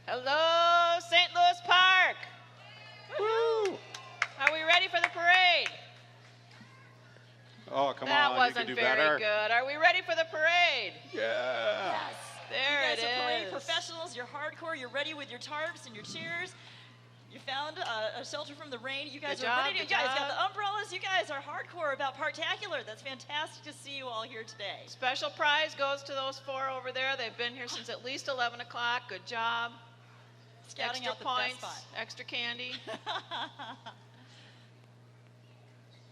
Hello, St. Louis Park. Woo! Are we ready for the parade? Oh, come that on, wasn't you can do very better. good. Are we ready for the parade? Yeah. Yes. There it you guys are parade is. professionals. You're hardcore. You're ready with your tarps and your chairs. You found a shelter from the rain. You guys Good are job, ready. You good guys job. got the umbrellas. You guys are hardcore about Parktacular. That's fantastic to see you all here today. Special prize goes to those 4 over there. They've been here since at least 11 o'clock. Good job. Scouting Extra out the points, best spot. extra candy.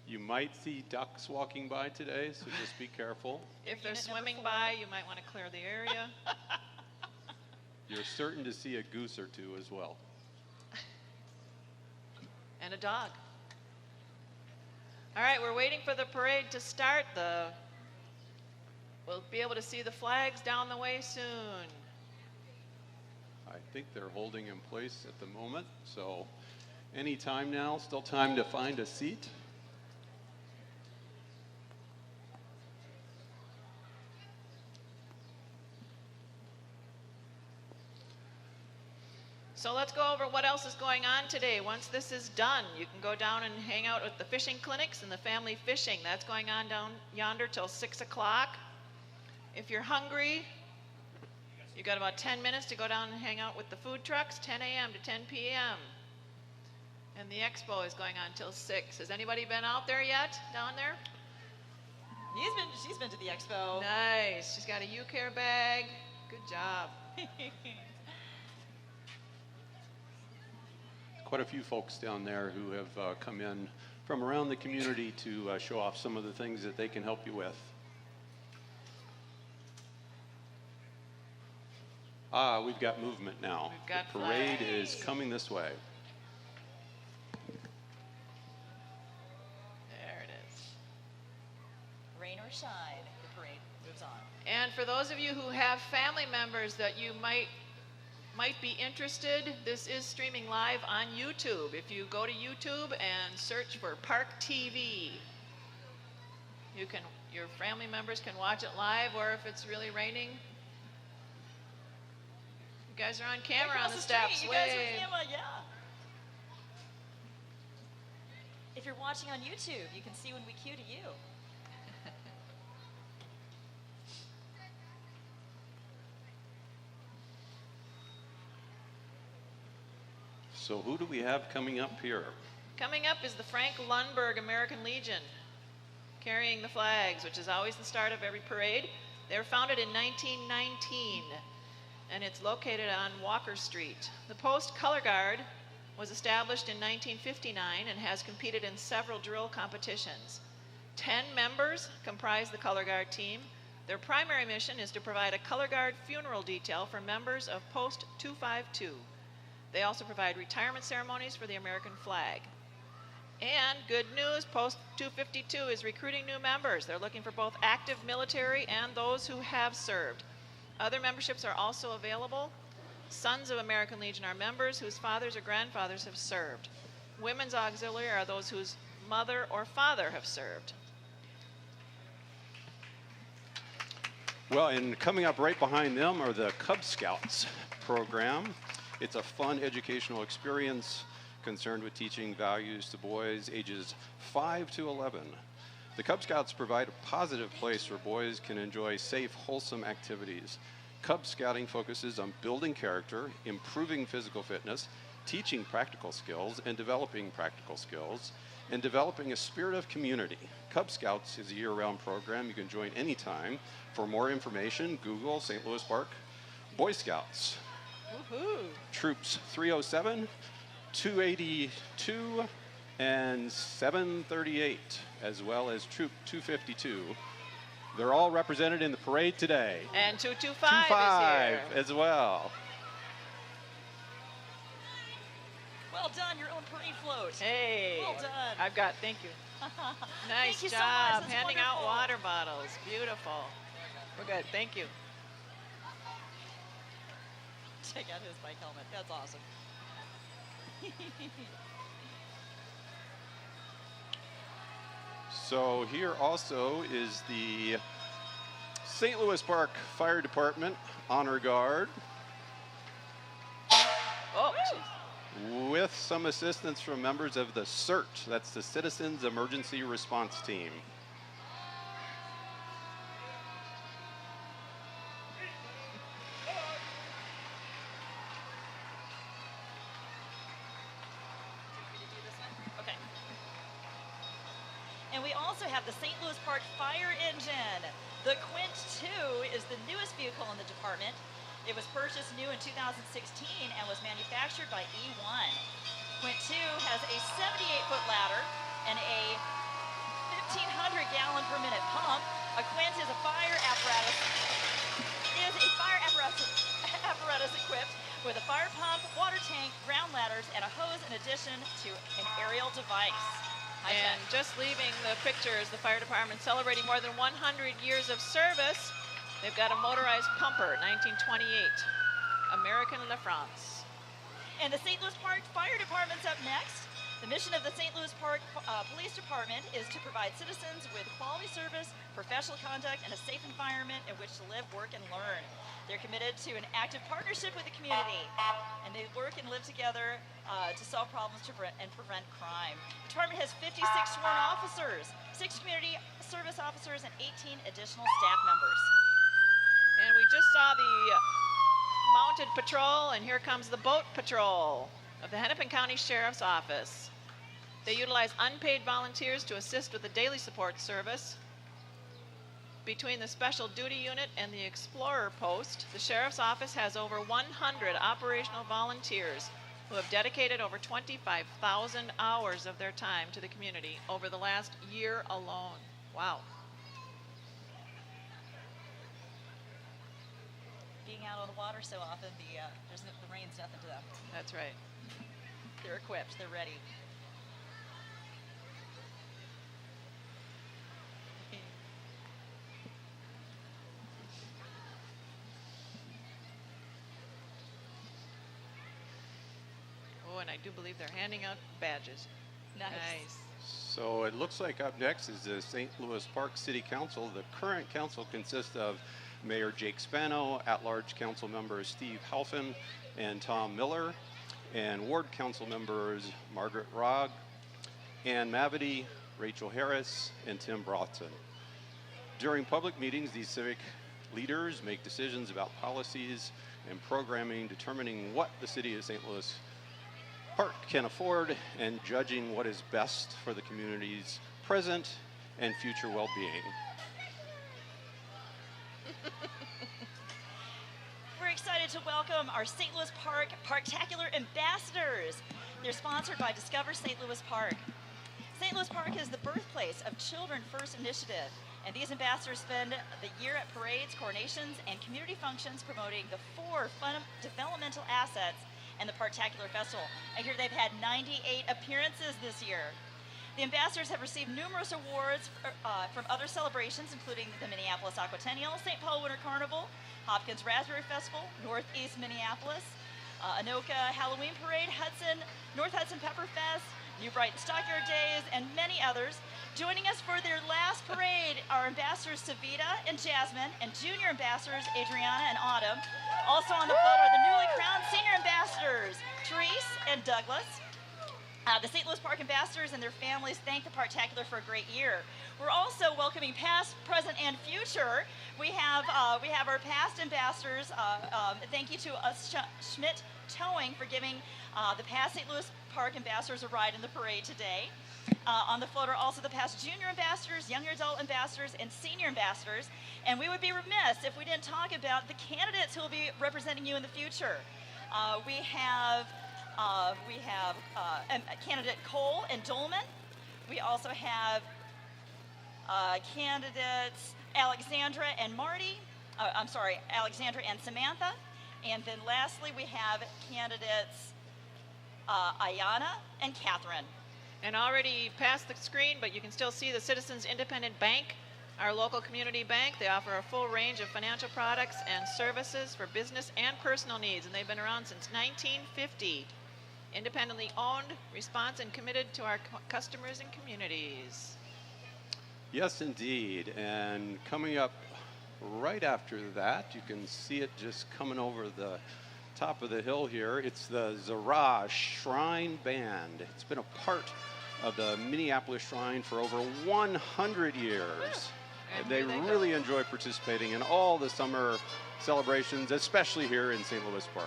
You might see ducks walking by today, so just be careful. If they're Unit number swimming 4. by, you might want to clear the area. You're certain to see a goose or two as well. And a dog. All right, we're waiting for the parade to start. We'll be able to see the flags down the way soon. I think they're holding in place at the moment, so any time now, still time to find a seat. So let's go over what else is going on today. Once this is done, you can go down and hang out with the fishing clinics and the family fishing. That's going on down yonder till 6 o'clock. If you're hungry, you got about 10 minutes to go down and hang out with the food trucks, 10 a.m. to 10 p.m. And the expo is going on till 6. Has anybody been out there yet, down there? She's been to the expo. Nice. She's got a U-Care bag. Good job. Quite a few folks down there who have come in from around the community to show off some of the things that they can help you with. We've got movement now. We've got the parade flags. is coming this way. There it is. Rain or shine, the parade moves on. And for those of you who have family members that you might be interested, this is streaming live on YouTube. If you go to YouTube and search for ParkTV, your family members can watch it live, or if it's really raining, you guys are on camera on the steps. You guys are camera, yeah. If you're watching on YouTube, you can see when we cue to you. So who do we have coming up here? Coming up is the Frank Lundberg American Legion, carrying the flags, which is always the start of every parade. They were founded in 1919, and it's located on Walker Street. The Post Color Guard was established in 1959 and has competed in several drill competitions. 10 members comprise the Color Guard team. Their primary mission is to provide a Color Guard funeral detail for members of Post 252. They also provide retirement ceremonies for the American flag. And good news, Post 252 is recruiting new members. They're looking for both active military and those who have served. Other memberships are also available. Sons of American Legion are members whose fathers or grandfathers have served. Women's auxiliary are those whose mother or father have served. Well, and coming up right behind them are the Cub Scouts program. It's a fun educational experience concerned with teaching values to boys ages 5 to 11. The Cub Scouts provide a positive place where boys can enjoy safe, wholesome activities. Cub Scouting focuses on building character, improving physical fitness, teaching practical skills and developing practical skills, and developing a spirit of community. Cub Scouts is a year-round program. You can join anytime. For more information, Google St. Louis Park Boy Scouts. Woohoo! Troops 307, 282, and 738, as well as Troop 252. They're all represented in the parade today. And 225 is here. as well. Well done, your own parade float. Hey. Well done. Thank you. Nice Thank you so job. much. That's Handing out wonderful. water bottles. Beautiful. We're good. Thank you. Check out his bike helmet. That's awesome. So here also is the St. Louis Park Fire Department Honor Guard Oh, geez. with some assistance from members of the CERT. That's the Citizens Emergency Response Team. Okay. And we also have the St. Louis Park Fire Engine. The Quint 2 is the newest vehicle in the department. It was purchased new in 2016 and was manufactured by E1. Quint 2 has a 78-foot ladder and a 1,500 gallon per minute pump. A Quint is a fire apparatus equipped with a fire pump, water tank, ground ladders, and a hose in addition to an aerial device. And just leaving the pictures, the fire department celebrating more than 100 years of service. They've got a motorized pumper, 1928, American La France. And the St. Louis Park Fire Department's up next. The mission of the St. Louis Park Police Department is to provide citizens with quality service, professional conduct, and a safe environment in which to live, work, and learn. They're committed to an active partnership with the community, and they work and live together to solve problems and prevent crime. The department has 56 sworn officers, 6 community service officers, and 18 additional staff members. And we just saw the mounted patrol, and here comes the boat patrol of the Hennepin County Sheriff's Office. They utilize unpaid volunteers to assist with the daily support service. Between the Special Duty Unit and the Explorer Post, the Sheriff's Office has over 100 operational volunteers who have dedicated over 25,000 hours of their time to the community over the last year alone. Wow. Being out on the water so often, the rain's nothing to them. That's right. They're equipped, they're ready. Oh, and I do believe they're handing out badges. Nice. So it looks like up next is the St. Louis Park City Council. The current council consists of Mayor Jake Spano, at-large council members Steve Halfin and Tom Miller, and ward council members Margaret Rogg, Ann Mavity, Rachel Harris, and Tim Broughton. During public meetings, these civic leaders make decisions about policies and programming, determining what the city of St. Louis Park can afford and judging what is best for the community's present and future well-being. We're excited to welcome our St. Louis Park Parktacular ambassadors. They're sponsored by Discover St. Louis Park. St. Louis Park is the birthplace of Children First Initiative, and these ambassadors spend the year at parades, coronations, and community functions promoting the 4 fun developmental assets and the Parktacular Festival. I hear they've had 98 appearances this year. The ambassadors have received numerous awards from other celebrations, including the Minneapolis Aquatennial, St. Paul Winter Carnival, Hopkins Raspberry Festival, Northeast Minneapolis, Anoka Halloween Parade, North Hudson Pepper Fest, New Brighton Stockyard Days, and many others. Joining us for their last parade are ambassadors Savita and Jasmine, and junior ambassadors Adriana and Autumn. Also on the float are the newly crowned senior ambassadors Therese and Douglas. The St. Louis Park ambassadors and their families thank the Parktacular for a great year. We're also welcoming past, present, and future. We have our past ambassadors. Thank you to Schmidt Towing for giving the past St. Louis Park ambassadors a ride in the parade today. On the float are also the past junior ambassadors, young adult ambassadors, and senior ambassadors. And we would be remiss if we didn't talk about the candidates who will be representing you in the future. We have candidate Cole and Dolman. We also have candidates Alexandra and Alexandra and Samantha. And then lastly, we have candidates Ayana and Catherine. And already past the screen, but you can still see the Citizens Independent Bank, our local community bank. They offer a full range of financial products and services for business and personal needs, and they've been around since 1950. Independently owned, responsive, and committed to our customers and communities. Yes, indeed. And coming up right after that, you can see it just coming over the top of the hill here. It's the Zara Shrine Band. It's been a part of the Minneapolis Shrine for over 100 years. And they really enjoy participating in all the summer celebrations, especially here in St. Louis Park.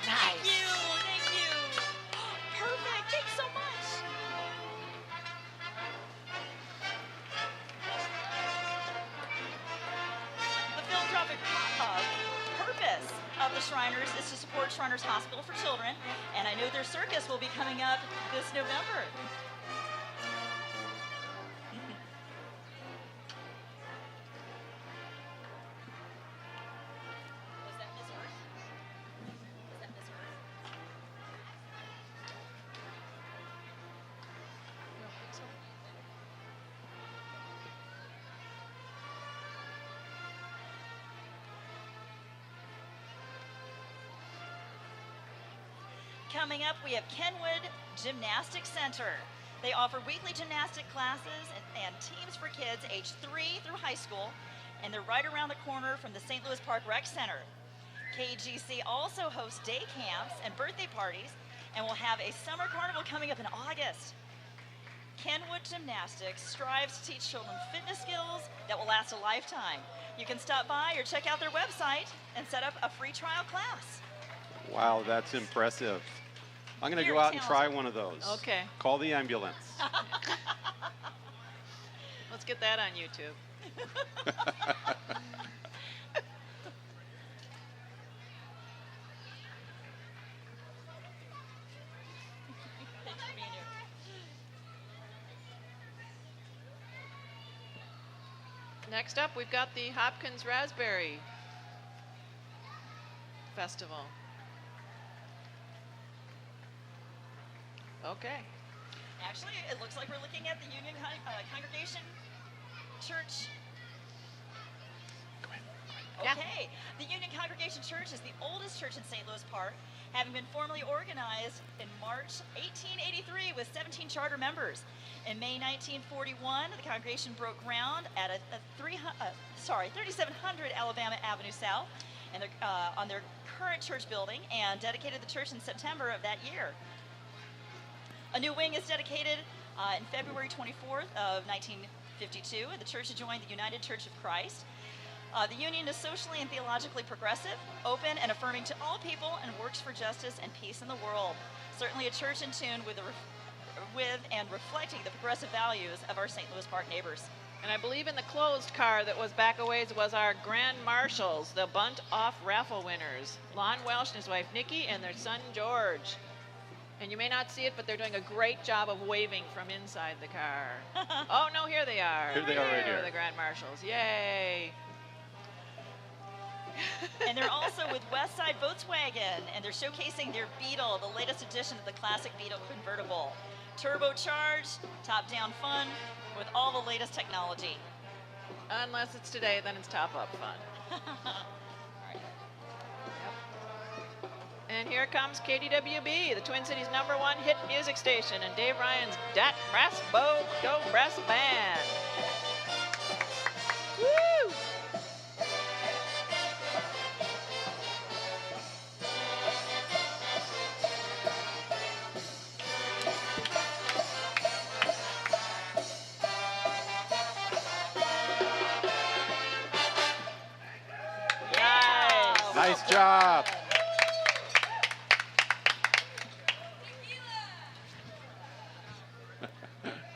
Thank you, thank you. Perfect, thanks so much. The philanthropic purpose of the Shriners is to support Shriners Hospital for Children, and I know their circus will be coming up this November. Was that Miss Earth? Was that Miss Earth? Coming up, we have Kenwood Gymnastics Center. They offer weekly gymnastic classes and teams for kids aged 3 through high school, and they're right around the corner from the St. Louis Park Rec Center. KGC also hosts day camps and birthday parties, and will have a summer carnival coming up in August. Kenwood Gymnastics strives to teach children fitness skills that will last a lifetime. You can stop by or check out their website and set up a free trial class. Wow, that's impressive. I'm going to Very go out and try talented. one of those. Okay. Call the ambulance. Let's get that on YouTube. Thanks for being here. Next up, we've got the Hopkins Raspberry Festival. Okay. Actually, it looks like we're looking at the Union Congregation Church. Yeah. Okay. The Union Congregation Church is the oldest church in St. Louis Park, having been formally organized in March 1883 with 17 charter members. In May 1941, the congregation broke ground at 3700 Alabama Avenue South and on their current church building, and dedicated the church in September of that year. A new wing is dedicated in February 24th of 1952. The church joined the United Church of Christ. The Union is socially and theologically progressive, open and affirming to all people, and works for justice and peace in the world. Certainly a church in tune with and reflecting the progressive values of our St. Louis Park neighbors. And I believe in the closed car that was back a ways was our Grand Marshals, the bunt off raffle winners. Lon Welsh and his wife Nikki and their son George. And you may not see it, but they're doing a great job of waving from inside the car. Oh no, here they are. Here they are right here. The Grand Marshals, yay. And they're also with Westside Volkswagen, and they're showcasing their Beetle, the latest edition of the classic Beetle convertible. Turbocharged, top-down fun, with all the latest technology. Unless it's today, then it's top-up fun. And here comes KDWB, the Twin Cities #1 hit music station, and Dave Ryan's Dat Brass Bow Go Brass Band. Woo! Nice job.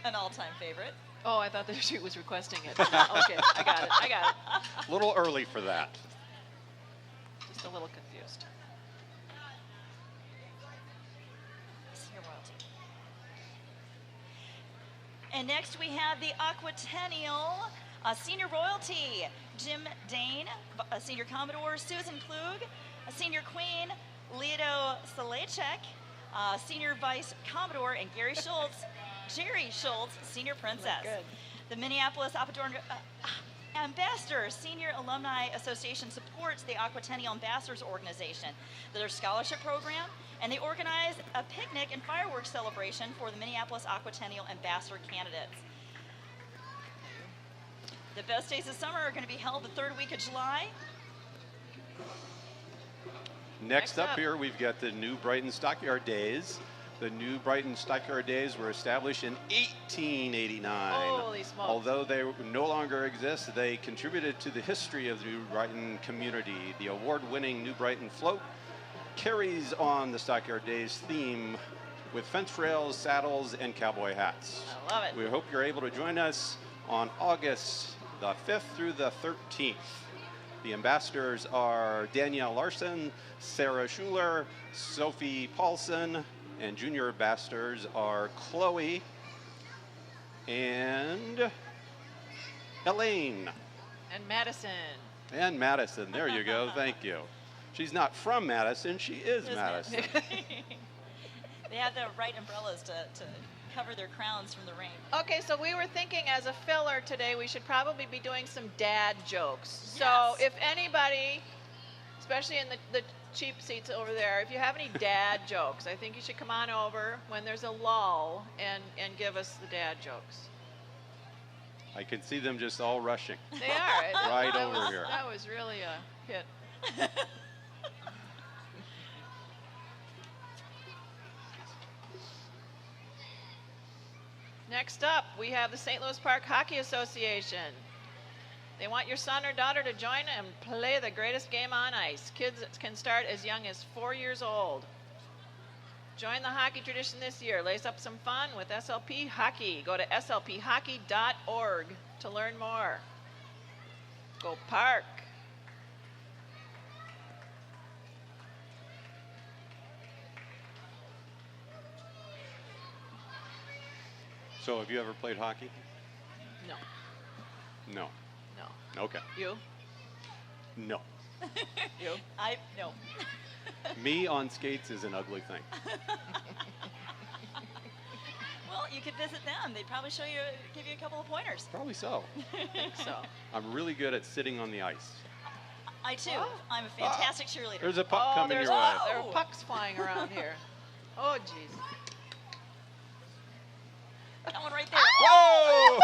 An all-time favorite. Oh, I thought that she was requesting it. Okay, I got it. A little early for that. Just a little confused. Senior royalty. And next we have the Aquatennial Senior Royalty. Jim Dane, a Senior Commodore, Susan Klug, a Senior Queen, Leto Salechek, Senior Vice Commodore, and Jerry Schultz, Senior Princess. Good. The Minneapolis Ambassador Senior Alumni Association supports the Aquatennial Ambassadors Organization, their scholarship program, and they organize a picnic and fireworks celebration for the Minneapolis Aquatennial Ambassador candidates. The best days of summer are going to be held the third week of July. Next up here, we've got the New Brighton Stockyard Days. The New Brighton Stockyard Days were established in 1889. Holy smokes. Although they no longer exist, they contributed to the history of the New Brighton community. The award-winning New Brighton float carries on the Stockyard Days theme with fence rails, saddles, and cowboy hats. I love it. We hope you're able to join us on August the 5th through the 13th. The ambassadors are Danielle Larson, Sarah Schuler, Sophie Paulson, and junior ambassadors are Chloe and Elaine. And Madison. And Madison, there you go, thank you. She's not from Madison, she is Madison. They have the right umbrellas to cover their crowns from the rain. Okay, so we were thinking as a filler today, we should probably be doing some dad jokes. So Yes. if anybody, especially in the cheap seats over there, if you have any dad jokes, I think you should come on over when there's a lull and give us the dad jokes. I can see them just all rushing. They are. Right That over was- here. That was really a hit. Next up, we have the St. Louis Park Hockey Association. They want your son or daughter to join and play the greatest game on ice. Kids can start as young as 4 years old. Join the hockey tradition this year. Lace up some fun with SLP Hockey. Go to slphockey.org to learn more. Go Park! So have you ever played hockey? No, No. no. Okay. You? No. You? No. Me on skates is an ugly thing. Well, you could visit them. They'd probably give you a couple of pointers. Probably so. I think so. I'm really good at sitting on the ice. I too. Oh. I'm a fantastic cheerleader. There's a puck coming there's your way. there are pucks flying around here. Oh, jeez. That one right there. Whoa!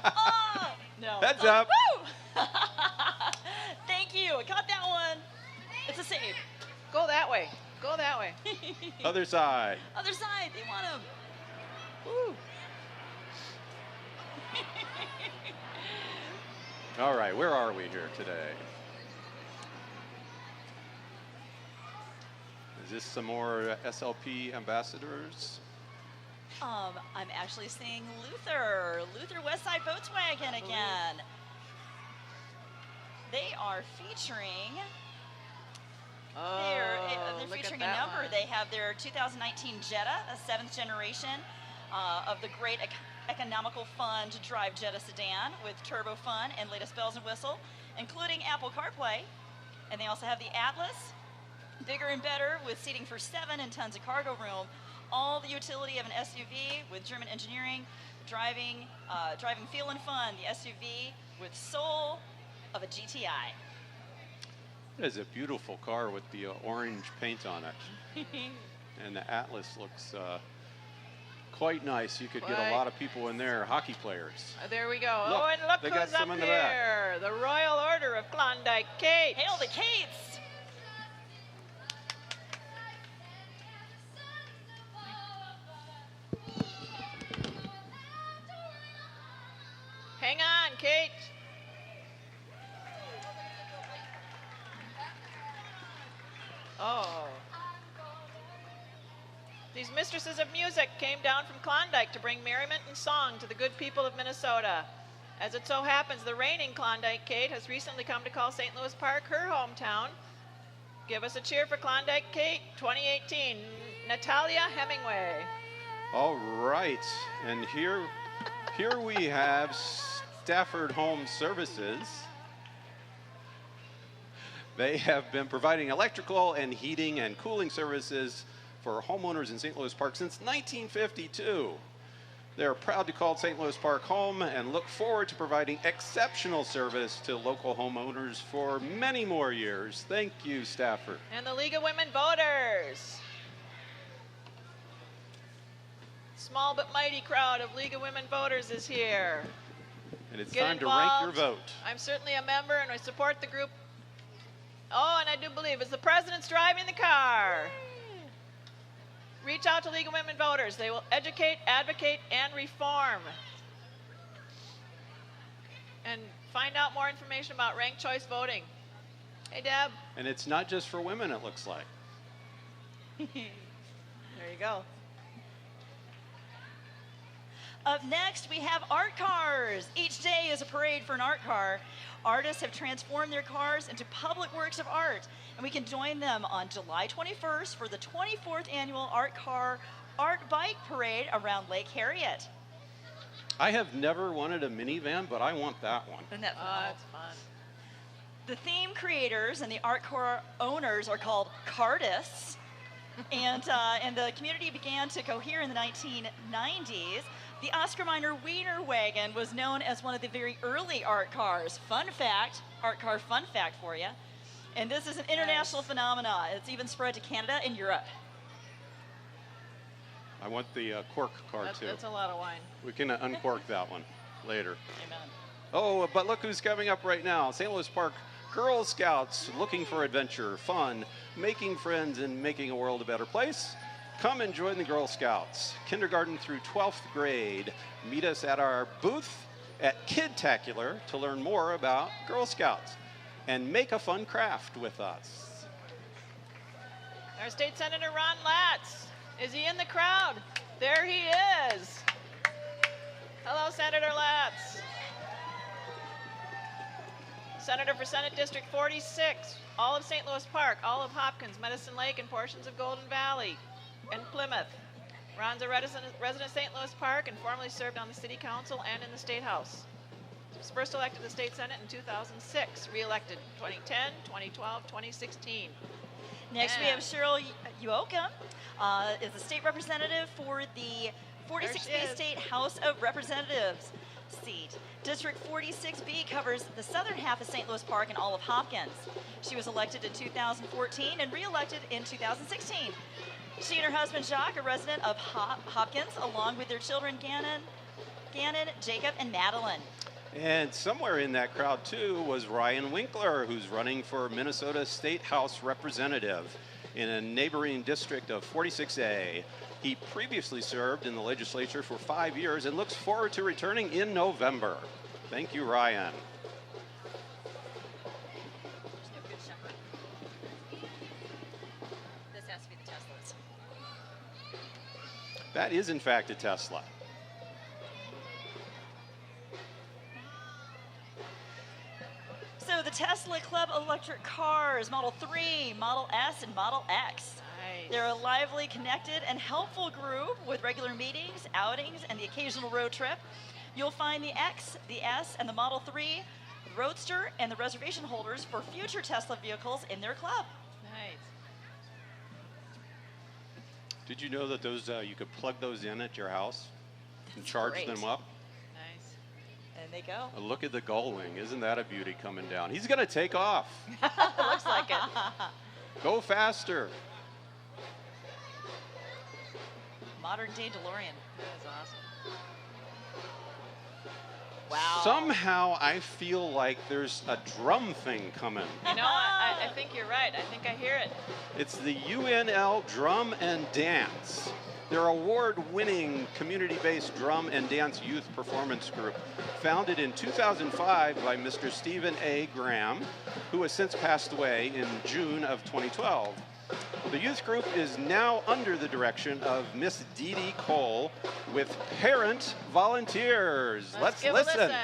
Oh! No. Heads up. Woo! Thank you. I caught that one. It's a save. Go that way. Go that way. Other side. Other side. They want him. Woo. All right, where are we here today? Is this some more SLP ambassadors? I'm actually seeing Luther Westside Volkswagen again. They are featuring. They're look featuring at a that number. one. They have their 2019 Jetta, a 7th generation of the great economical fun to drive Jetta sedan with turbo fun and latest bells and whistle, including Apple CarPlay. And they also have the Atlas, bigger and better with seating for 7 and tons of cargo room. All the utility of an SUV with German engineering, driving feel and fun. The SUV with soul of a GTI. It is a beautiful car with the orange paint on it. And the Atlas looks quite nice. You could get a Quite. lot of people in there, hockey players. There we go. Look, oh, and look they got who's up some in the back. here. The Royal Order of Klondike Kate. Hail the Kates! Hang on, Kate. Oh. These mistresses of music came down from Klondike to bring merriment and song to the good people of Minnesota. As it so happens, the reigning Klondike Kate has recently come to call St. Louis Park her hometown. Give us a cheer for Klondike Kate 2018, Natalia Hemingway. All right, and here we have Stafford Home Services. They have been providing electrical and heating and cooling services for homeowners in St. Louis Park since 1952. They're proud to call St. Louis Park home and look forward to providing exceptional service to local homeowners for many more years. Thank you, Stafford. And the League of Women Voters. Small but mighty crowd of League of Women Voters is here. And it's Get time to rank your involved. vote. I'm certainly a member and I support the group. Oh, and I do believe it's the president's driving the car. Reach out to League of Women Voters. They will educate, advocate, and reform. And find out more information about ranked choice voting. Hey, Deb. And it's not just for women, it looks like. There you go. Up next, we have art cars. Each day is a parade for an art car. Artists have transformed their cars into public works of art, and we can join them on July 21st for the 24th annual Art Car Art Bike Parade around Lake Harriet. I have never wanted a minivan, but I want that one. Isn't that Oh, fun? that's fun. The theme creators and the art car owners are called cartists, and the community began to cohere in the 1990s. The Oscar Mayer Wiener wagon was known as one of the very early art cars. Fun fact, art car fun fact for you. And this is an international phenomenon. It's even spread to Canada and Europe. I want the cork car, too. That's a lot of wine. We can uncork that one later. Amen. Oh, but look who's coming up right now. St. Louis Park Girl Scouts, looking for adventure, fun, making friends, and making a world a better place. Come and join the Girl Scouts. Kindergarten through 12th grade. Meet us at our booth at Kidtacular to learn more about Girl Scouts and make a fun craft with us. Our State Senator Ron Latz. Is he in the crowd? There he is. Hello, Senator Latz. Senator for Senate District 46, all of St. Louis Park, all of Hopkins, Medicine Lake, and portions of Golden Valley and Plymouth. Ron's a resident of St. Louis Park and formerly served on the City Council and in the State House. He was first elected to the State Senate in 2006, re-elected 2010, 2012, 2016. Next, we have Cheryl Uoka, is the state representative for the 46B State House of Representatives seat. District 46B covers the southern half of St. Louis Park and all of Hopkins. She was elected in 2014 and re-elected in 2016. She and her husband Jacques are resident of Hopkins, along with their children Gannon, Jacob, and Madeline. And somewhere in that crowd, too, was Ryan Winkler, who's running for Minnesota State House Representative in a neighboring district of 46A. He previously served in the legislature for 5 years and looks forward to returning in November. Thank you, Ryan. This has to be the Teslas. That is, in fact, a Tesla. So the Tesla Club electric cars, Model 3, Model S, and Model X. Nice. They're a lively, connected, and helpful group with regular meetings, outings, and the occasional road trip. You'll find the X, the S, and the Model 3, the Roadster, and the reservation holders for future Tesla vehicles in their club. Nice. Did you know that those you could plug those in at your house and charge great. them up? Nice. And they go. Look at the gull wing. Isn't that a beauty coming down? He's going to take off. Looks like it. Go faster. Modern day DeLorean. That is awesome. Wow. Somehow I feel like there's a drum thing coming. You know, I think you're right. I think I hear it. It's the UNL Drum and Dance. They're award-winning community-based drum and dance youth performance group, founded in 2005 by Mr. Stephen A. Graham, who has since passed away in June of 2012. The youth group is now under the direction of Miss Dee Dee Cole with parent volunteers. Let's give listen. A listen.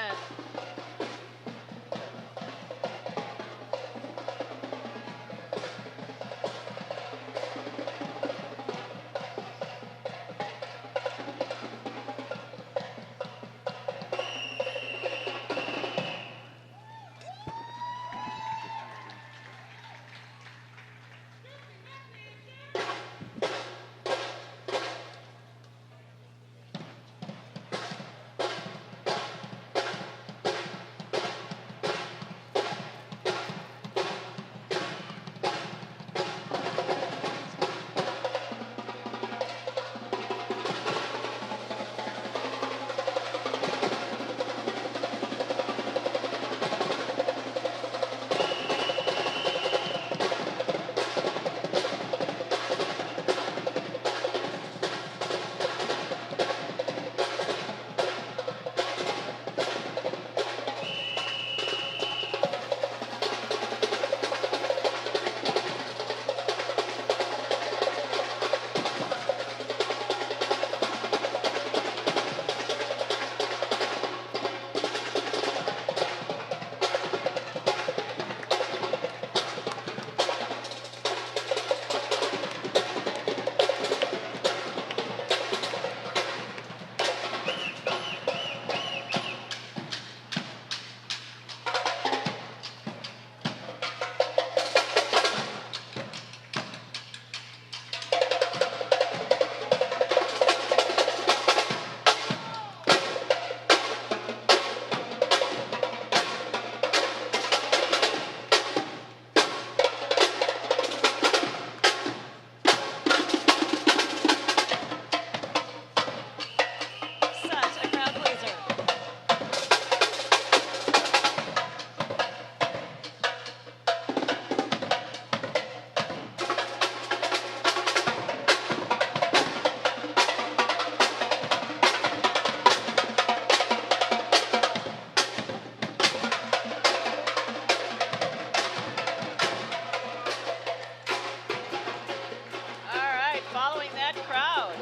following that crowd,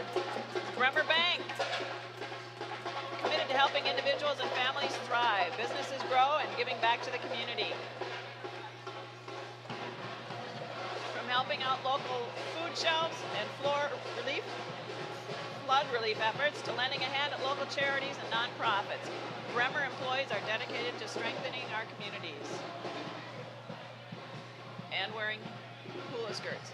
Bremer Bank, committed to helping individuals and families thrive, businesses grow, and giving back to the community. From helping out local food shelves and flood relief efforts to lending a hand at local charities and nonprofits, Bremer employees are dedicated to strengthening our communities and wearing hula skirts.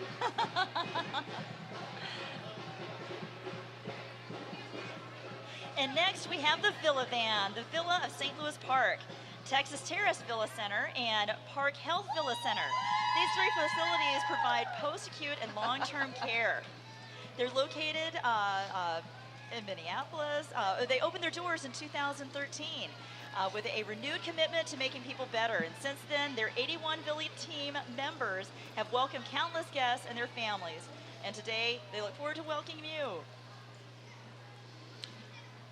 And next we have the Villa Van, the Villa of St. Louis Park, Texas Terrace Villa Center, and Park Health Villa Center. These three facilities provide post-acute and long-term care. They're located in Minneapolis. They opened their doors in 2013 with a renewed commitment to making people better. And since then, their 81 Villa team members have welcomed countless guests and their families. And today, they look forward to welcoming you.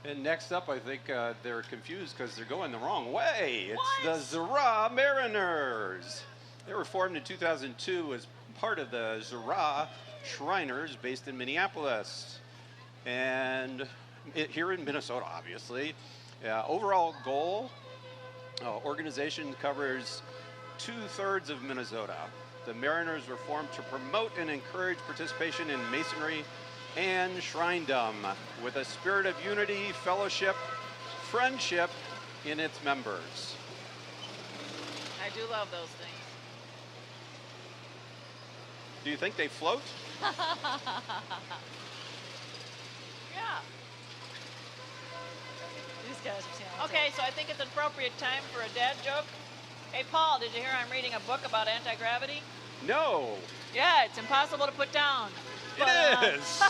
And next up, I think they're confused because they're going the wrong way. It's What? the Zara Mariners. They were formed in 2002 as part of the Zara Shriners based in Minneapolis. And here in Minnesota, obviously. Overall goal, organization covers 2/3 of Minnesota. The Mariners were formed to promote and encourage participation in masonry and shrindom with a spirit of unity, fellowship, friendship in its members. I do love those things. Do you think they float? Yeah. These guys are talented. Okay, so I think it's appropriate time for a dad joke. Hey, Paul, did you hear I'm reading a book about anti-gravity? No, Yeah, it's impossible to put down. it is.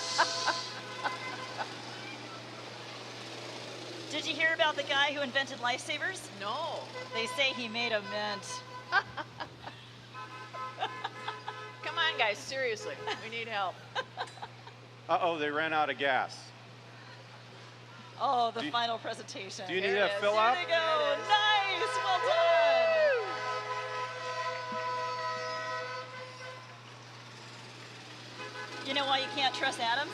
Did you hear about the guy who invented lifesavers? No. They say he made a mint. Come on, guys, seriously. We need help. Uh-oh, they ran out of gas. Oh, the Do you- final presentation. Do you Here need it a is. fill There up? they go. There it is. Nice. Well done. You know why you can't trust atoms?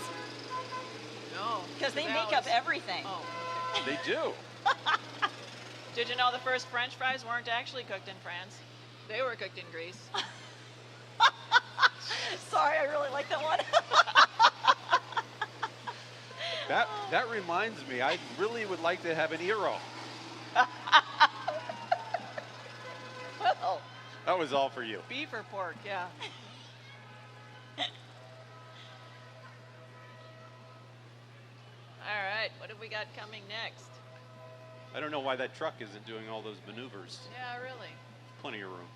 No. Because they that make up was- everything. Oh. They do. Did you know the first French fries weren't actually cooked in France? They were cooked in Greece. Sorry, I really like that one. That reminds me, I really would like to have an gyro. Well, That was all for you. beef or pork, yeah. All right, what have we got coming next? I don't know why that truck isn't doing all those maneuvers. Yeah, really. Plenty of room.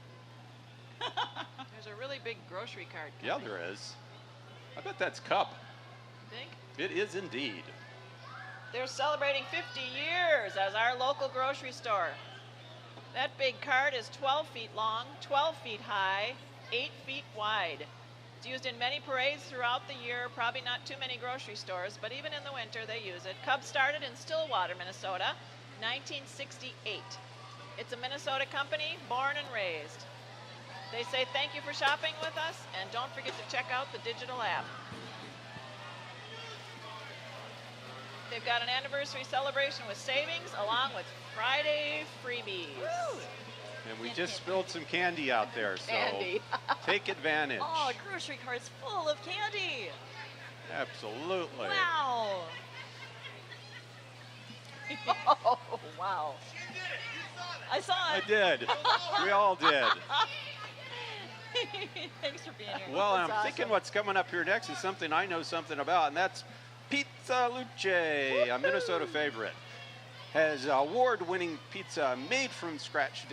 There's a really big grocery cart Yeah, coming. there is. I bet that's Cup. Think? It is indeed. They're celebrating 50 years as our local grocery store. That big cart is 12 feet long, 12 feet high, 8 feet wide. It's used in many parades throughout the year, probably not too many grocery stores, but even in the winter they use it. Cub started in Stillwater, Minnesota, 1968. It's a Minnesota company, born and raised. They say thank you for shopping with us, and don't forget to check out the digital app. They've got an anniversary celebration with savings along with Friday freebies. Woo. And we just spilled some candy out there, so Candy. take advantage. Oh, a grocery cart's full of candy. Absolutely. Wow. Oh, wow. I saw I it. did. We all did. Thanks for being here. Well, That's I'm thinking awesome. what's coming up here next is something I know something about, and that's Pizza Luce, a Minnesota favorite. Has award-winning pizza made from scratch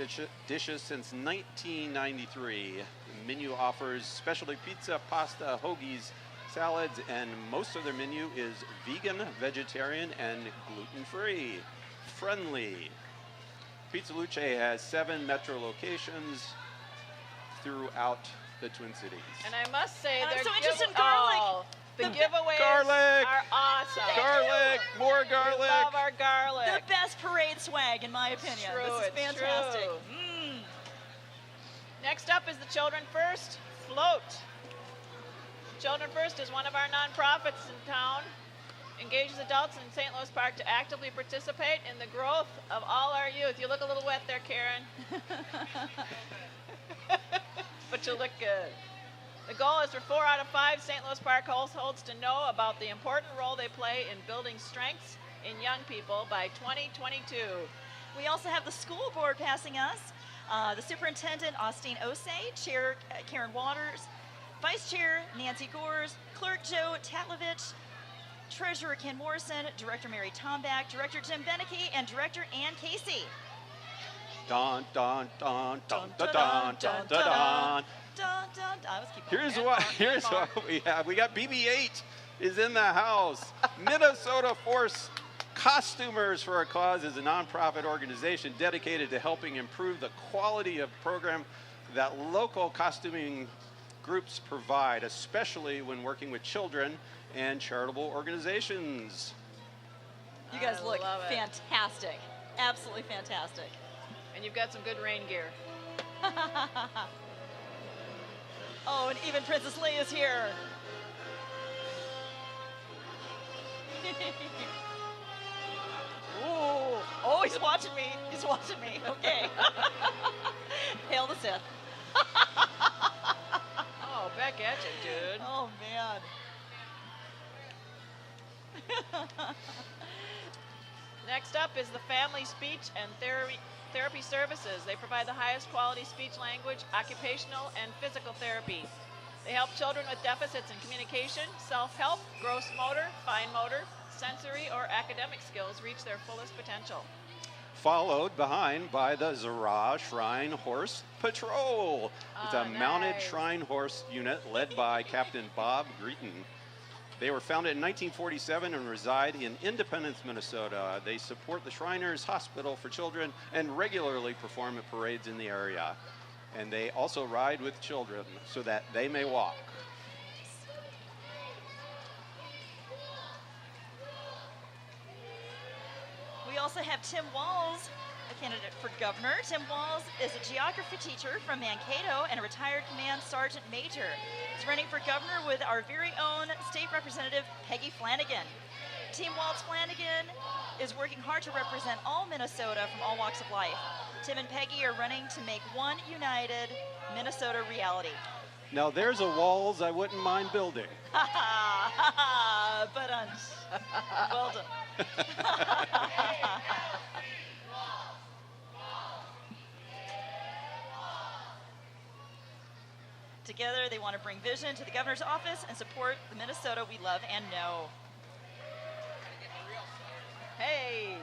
dishes since 1993. The menu offers specialty pizza, pasta, hoagies, salads, and most of their menu is vegan, vegetarian, and gluten-free. Friendly. Pizza Luce has 7 metro locations throughout the Twin Cities. And I must say, I'm they're so interested in garlic. Oh, the giveaways Garlic. are awesome. Garlic, more We garlic. love our garlic. The best parade swag, in my opinion. True, This is it's fantastic. true. Mm. Next up is the Children First Float. Children First is one of our nonprofits in town. Engages adults in St. Louis Park to actively participate in the growth of all our youth. You look a little wet there, Karen. But you look good. The goal is for 4 out of 5 St. Louis Park households to know about the important role they play in building strengths in young people by 2022. We also have the school board passing us. The superintendent, Austin Osei, chair Karen Waters, vice chair Nancy Gores, clerk Joe Tatlovich, treasurer Ken Morrison, director Mary Tomback, director Jim Beneke, and director Ann Casey. Dun, dun, dun, dun, dun, dun, dun, dun, dun. Dun, dun, I was keeping Here's what we have. We got BB-8 is in the house. Minnesota Force Costumers for a Cause is a nonprofit organization dedicated to helping improve the quality of program that local costuming groups provide, especially when working with children and charitable organizations. You guys I look love it. fantastic. Absolutely fantastic. And you've got some good rain gear. Oh, and even Princess Leia's here. Ooh. Oh, he's watching me. He's watching me. Okay. Hail the Sith. Oh, back at you, dude. Oh, man. Next up is the Family Speech and Therapy Services. They provide the highest quality speech language, occupational, and physical therapy. They help children with deficits in communication, self-help, gross motor, fine motor, sensory, or academic skills reach their fullest potential. Followed behind by the Zara Shrine Horse Patrol. It's a mounted nice. shrine horse unit led by Captain Bob Greeton. They were founded in 1947 and reside in Independence, Minnesota. They support the Shriners Hospital for Children and regularly perform at parades in the area. And they also ride with children so that they may walk. We also have Tim Walls, a candidate for governor. Tim Walls is a geography teacher from Mankato and a retired command sergeant major. He's running for governor with our very own state representative, Peggy Flanagan. Team Waltz Flanagan is working hard to represent all Minnesota from all walks of life. Tim and Peggy are running to make one united Minnesota reality. Now there's a walls I wouldn't mind building. Ha ha ha ha, but well done. Together, they want to bring vision to the governor's office and support the Minnesota we love and know. Hey!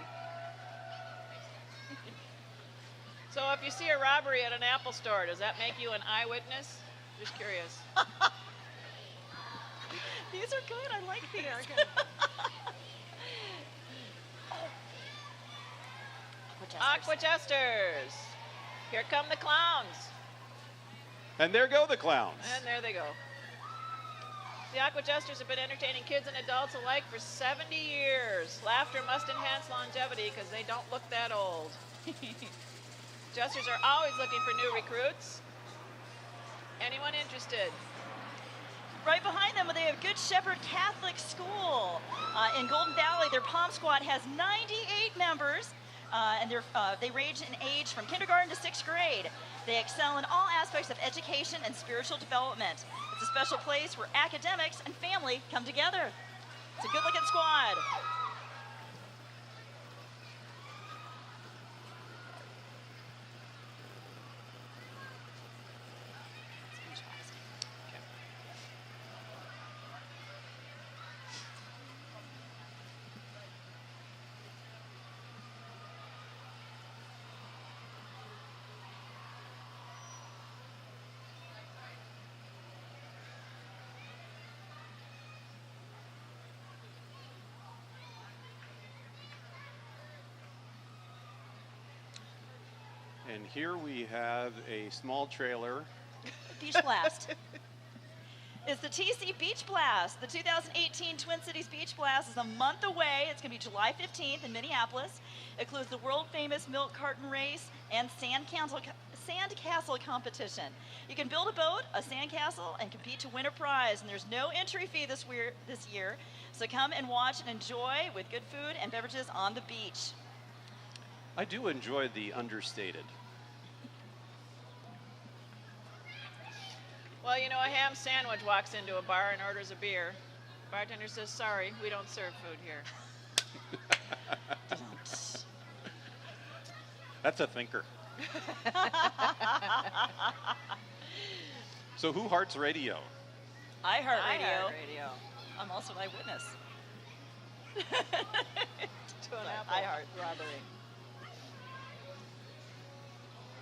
So if you see a robbery at an Apple store, does that make you an eyewitness? Just curious. These are good. I like these. They are good. Aquajusters. Here come the clowns. And there go the clowns. And there they go. The Aquajusters have been entertaining kids and adults alike for 70 years. Laughter must enhance longevity because they don't look that old. Jesters are always looking for new recruits. Anyone interested? Right behind them, they have Good Shepherd Catholic School in Golden Valley. Their Pom Squad has 98 members, and they range in age from kindergarten to 6th grade. They excel in all aspects of education and spiritual development. It's a special place where academics and family come together. It's a good-looking squad. And here we have a small trailer. Beach Blast. It's the TC Beach Blast. The 2018 Twin Cities Beach Blast is a month away. It's going to be July 15th in Minneapolis. It includes the world famous milk carton race and sand Sand Castle competition. You can build a boat, a sand castle, and compete to win a prize. And there's no entry fee this year. So come and watch and enjoy with good food and beverages on the beach. I do enjoy the understated. Well, you know, a ham sandwich walks into a bar and orders a beer. Bartender says, sorry, we don't serve food here. That's a thinker. So who hearts radio? I heart radio. Radio. I'm also an eyewitness. To an apple. I heart robbery.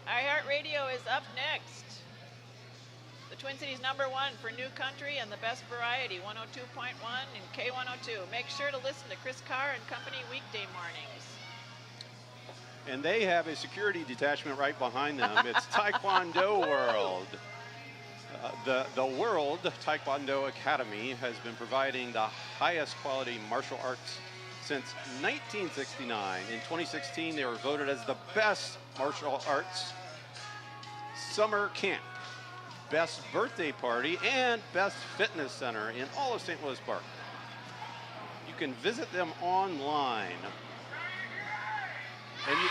iHeartRadio is up next. The Twin Cities #1 for new country and the best variety, 102.1 and K102. Make sure to listen to Chris Carr and Company weekday mornings. And they have a security detachment right behind them. It's Taekwondo World. The World Taekwondo Academy has been providing the highest quality martial arts since 1969. In 2016, they were voted as the best martial arts summer camp, best birthday party, and best fitness center in all of St. Louis Park. You can visit them online. And you,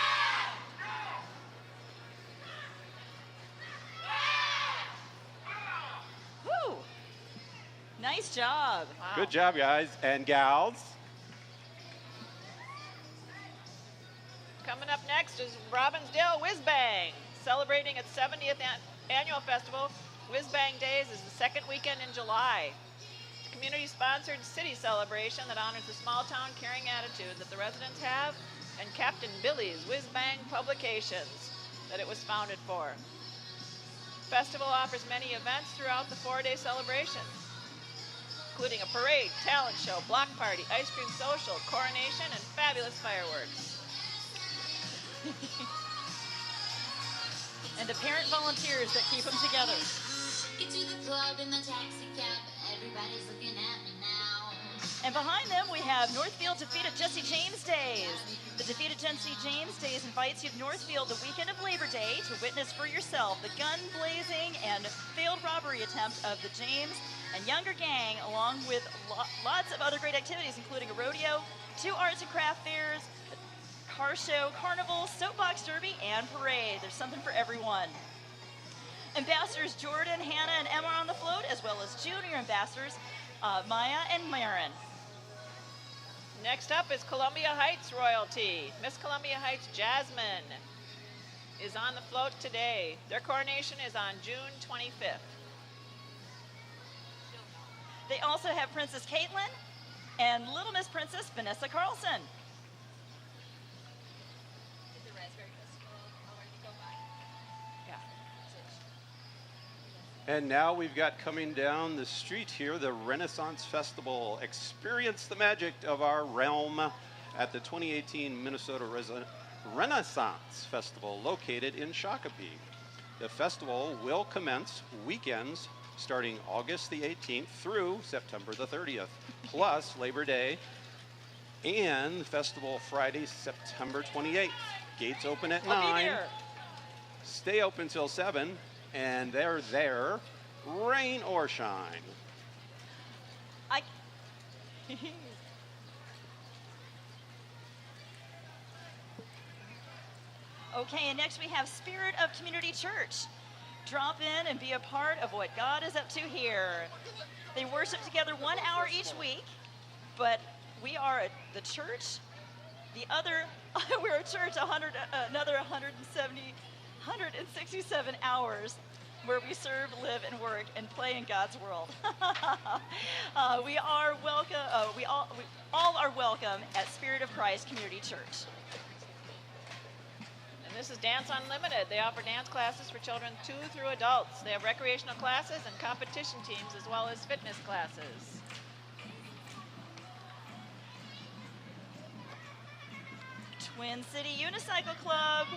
Woo! Nice job. Wow. good job, guys and gals. Coming up next is Robbinsdale Whiz Bang. Celebrating its 70th annual festival, Whiz Bang Days is the second weekend in July. It's a community-sponsored city celebration that honors the small-town caring attitude that the residents have and Captain Billy's Whiz Bang Publications that it was founded for. The festival offers many events throughout the 4-day celebration, including a parade, talent show, block party, ice cream social, coronation, and fabulous fireworks. And the parent volunteers that keep them together. Get to the club in the taxi cab. Everybody's looking at me now. And behind them, we have Northfield Defeated Jesse James Days. The Defeated Jesse James Days invites you to Northfield the weekend of Labor Day to witness for yourself the gun-blazing and failed robbery attempt of the James and Younger gang, along with lots of other great activities, including a rodeo, 2 arts and craft fairs, car show, carnival, soapbox derby, and parade. There's something for everyone. Ambassadors Jordan, Hannah, and Emma are on the float, as well as junior ambassadors Maya and Marin. Next up is Columbia Heights royalty. Miss Columbia Heights Jasmine is on the float today. Their coronation is on June 25th. They also have Princess Caitlin and Little Miss Princess Vanessa Carlson. And now we've got coming down the street here the Renaissance Festival. Experience the magic of our realm at the 2018 Minnesota Renaissance Festival located in Shakopee. The festival will commence weekends starting August the 18th through September the 30th, plus Labor Day and festival Friday, September 28th. Gates open at 9. I'll be there. Stay open till 7. And they're there, rain or shine. Okay, and next we have Spirit of Community Church. Drop in and be a part of what God is up to here. They worship together 1 hour each week, but we are the church. We're a church another 167 hours where we serve, live, and work, and play in God's world. We are welcome. We all are welcome at Spirit of Christ Community Church. And this is Dance Unlimited. They offer dance classes for children 2 through adults. They have recreational classes and competition teams, as well as fitness classes. Twin City Unicycle Club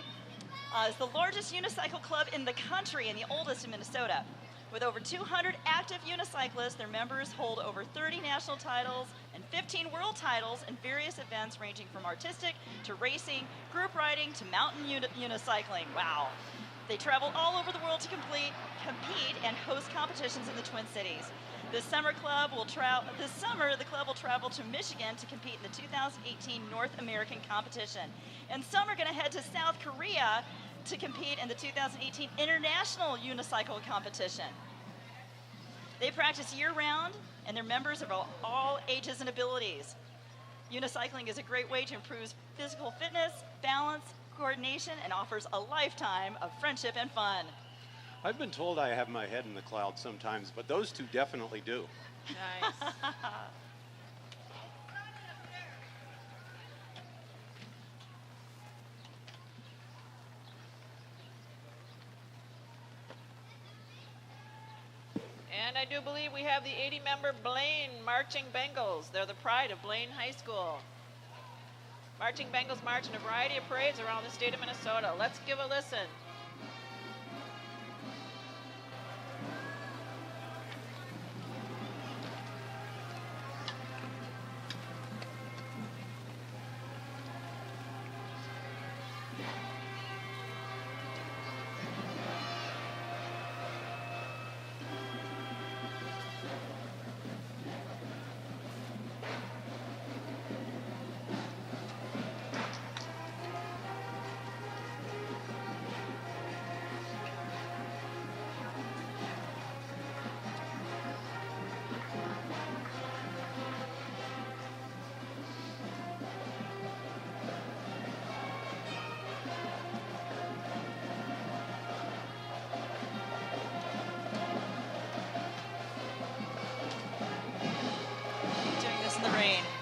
is the largest unicycle club in the country and the oldest in Minnesota. With over 200 active unicyclists, their members hold over 30 national titles and 15 world titles in various events ranging from artistic to racing, group riding to mountain unicycling. Wow. They travel all over the world to compete and host competitions in the Twin Cities. This summer, the club will travel to Michigan to compete in the 2018 North American competition. And some are going to head to South Korea to compete in the 2018 International Unicycle competition. They practice year-round, and they're members of all ages and abilities. Unicycling is a great way to improve physical fitness, balance, coordination, and offers a lifetime of friendship and fun. I've been told I have my head in the clouds sometimes, but those two definitely do. Nice. And I do believe we have the 80-member Blaine Marching Bengals. They're the pride of Blaine High School. Marching Bengals march in a variety of parades around the state of Minnesota. Let's give a listen.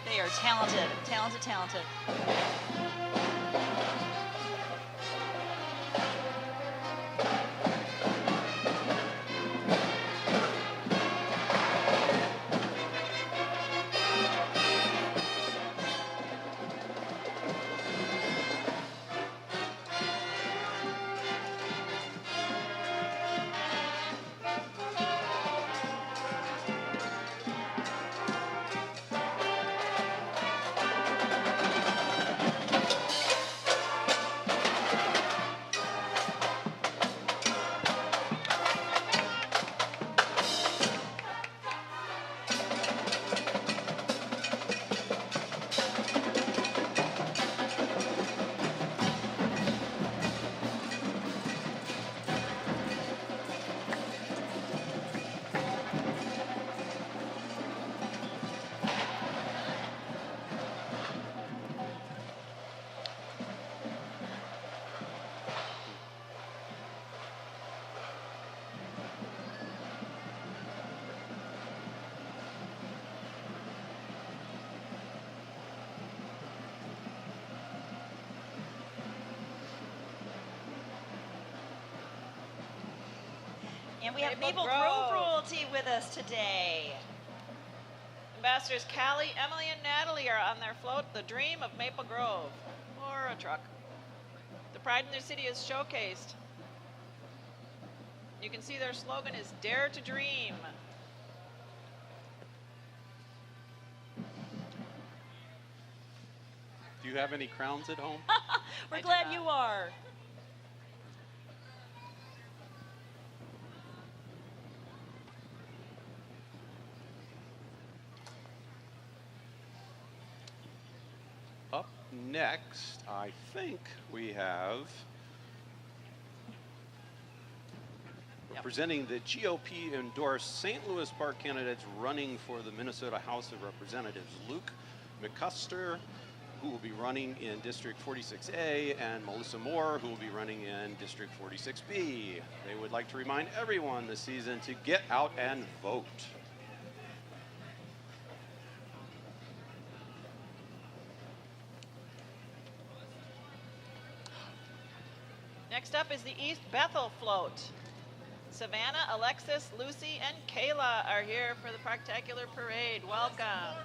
They are talented, talented, talented. And we have Maple Grove royalty with us today. Ambassadors Callie, Emily, and Natalie are on their float, the dream of Maple Grove, or a truck. The pride in their city is showcased. You can see their slogan is Dare to Dream. Do you have any crowns at home? We're glad you are. Up next, I think we have representing the GOP-endorsed St. Louis Park candidates running for the Minnesota House of Representatives, Luke McCusker, who will be running in District 46A, and Melissa Moore, who will be running in District 46B. They would like to remind everyone this season to get out and vote. Next up is the East Bethel float. Savannah, Alexis, Lucy, and Kayla are here for the Parktacular Parade. Welcome.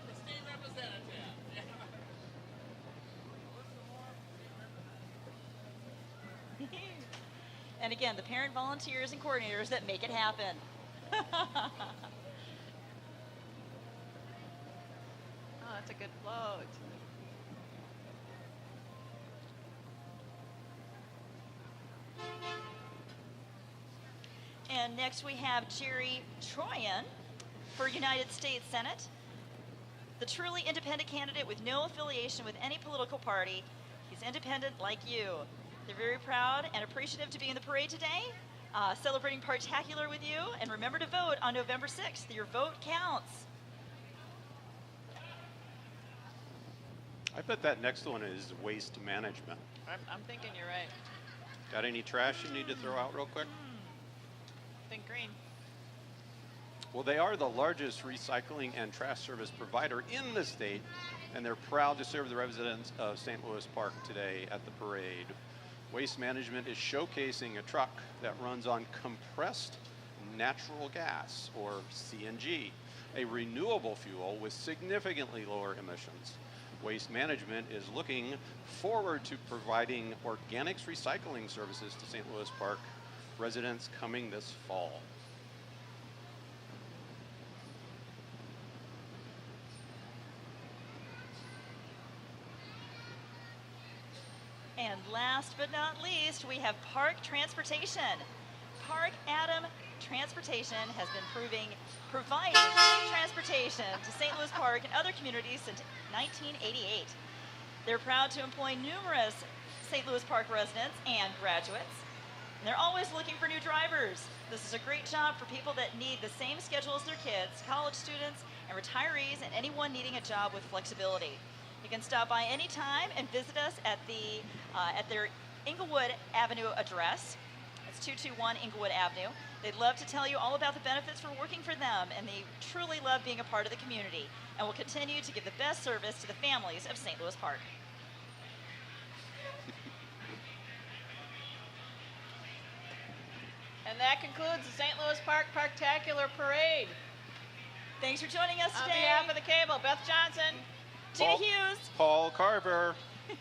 And again, the parent volunteers and coordinators that make it happen. Oh, that's a good float. And next we have Jerry Troyan for United States Senate, the truly independent candidate with no affiliation with any political party. He's independent like you. They're very proud and appreciative to be in the parade today, celebrating Parktacular with you. And remember to vote on November 6th. Your vote counts. I bet that next one is waste management. I'm thinking you're right. Got any trash you need to throw out real quick? Think green. Well, they are the largest recycling and trash service provider in the state, and they're proud to serve the residents of St. Louis Park today at the parade. Waste Management is showcasing a truck that runs on compressed natural gas, or CNG, a renewable fuel with significantly lower emissions. Waste Management is looking forward to providing organics recycling services to St. Louis Park residents coming this fall. And last but not least, we have Park Transportation. Park Adam Transportation has been providing transportation to St. Louis Park and other communities since 1988. They're proud to employ numerous St. Louis Park residents and graduates. And they're always looking for new drivers. This is a great job for people that need the same schedule as their kids, college students, and retirees, and anyone needing a job with flexibility. You can stop by anytime and visit us at their Inglewood Avenue address. It's 221 Inglewood Avenue. They'd love to tell you all about the benefits for working for them, and they truly love being a part of the community and will continue to give the best service to the families of St. Louis Park. And that concludes the St. Louis Park Parktacular Parade. Thanks for joining us On today. behalf of the cable, Beth Johnson. Gina Hughes. Paul Carver,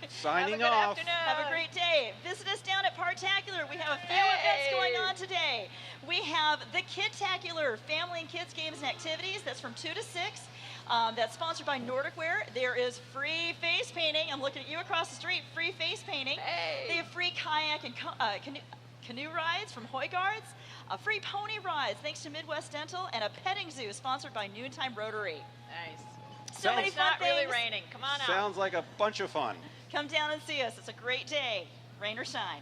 signing Have a good off. afternoon. Have a great day. Visit us down at Parktacular. We have a few events going on today. We have the Kidtacular, family and kids games and activities. That's from 2 to 6. That's sponsored by Nordic Wear. There is free face painting. I'm looking at you across the street. Free face painting. Hey. They have free kayak and canoe rides from Hoygards. Free pony rides thanks to Midwest Dental, and a petting zoo sponsored by Noontime Rotary. Nice. So many It's fun not really things. raining. Come on out. Sounds like a bunch of fun. Come down and see us. It's a great day, rain or shine.